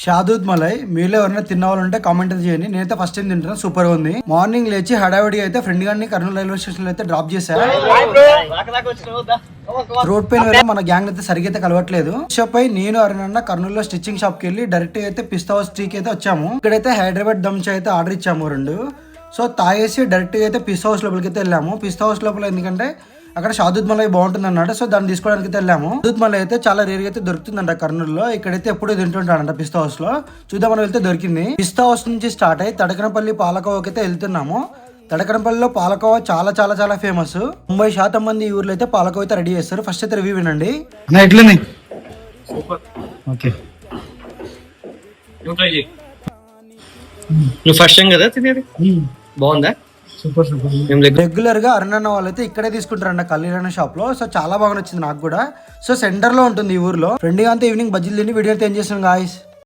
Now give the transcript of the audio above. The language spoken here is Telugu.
షాదూద్ మలై మీలో ఎవరైనా తిన్న వాళ్ళు ఉంటే కామెంట్ చేయండి. నేనైతే ఫస్ట్ టైం తింటున్నాను, సూపర్ గా ఉంది. మార్నింగ్ లేచి హడావిడి అయితే ఫ్రెండ్ గారిని కర్నూలు రైల్వే స్టేషన్ లో అయితే డ్రాప్ చేశా. రోడ్ పైన వల్ల మన గ్యాంగ్ అయితే సరిగ్గా అయితే కలవట్లేదు. షాప్ పై నేను అరుణన్న కర్నూలులో స్టిచ్చింగ్ షాప్ కి వెళ్ళి డైరెక్ట్ అయితే పిస్తా హౌస్ టీకి అయితే వచ్చాము. ఇక్కడైతే హైదరాబాద్ దమ్ చాయ్ అయితే ఆర్డర్ ఇచ్చాము 2. సో తాగేసి డైరెక్ట్ అయితే పిస్తా హౌస్ లోపలికి అయితే వెళ్ళాము. పిస్తా హౌస్ లోపల ఎందుకంటే అక్కడ షాదూద్ మలై బాగుంటుంది అన్నమాట. సో దాన్ని తీసుకోవడానికి అయితే వెళ్ళాము. షాదూద్ మలై అయితే చాలా రేర్ గా అయితే దొరుకుతుందంట కర్నూలులో. ఇక్కడైతే ఎప్పుడూ తింటుంటాడంట పిస్తా హౌస్ లో. చూద్దాం మనం వెళ్తే దొరికింది. పిస్తా హౌస్ నుంచి స్టార్ట్ అయ్యి తడకనపల్లి పాలకోవకి అయితే వెళ్తున్నాము. తడకనపల్లిలో పాలకోవ చాలా చాలా చాలా ఫేమస్. 90% మంది ఈ ఊర్లో అయితే పాలకోవ అయితే రెడీ చేస్తారు. ఫస్ట్ అయితే రివ్యూ వినండి. ఎట్లుంది? ఓకే, నువ్వు ఫస్ట్ టైం కదా తినేది? బాగుందా? Super super. రెగ్యులర్ గా అరుణన్న వాళ్ళైతే ఇక్కడే తీసుకుంటారంట కల్లీరన్న షాప్ లో. సో చాలా బాగా నచ్చింది నాకు కూడా. సో సెంటర్ లో ఉంటుంది ఈ ఊర్లో. ఫ్రెండ్ గా అంతా ఈవినింగ్ బజ్జీలు తిని వీడియో అయితే ఏం చేస్తాం గాయస్.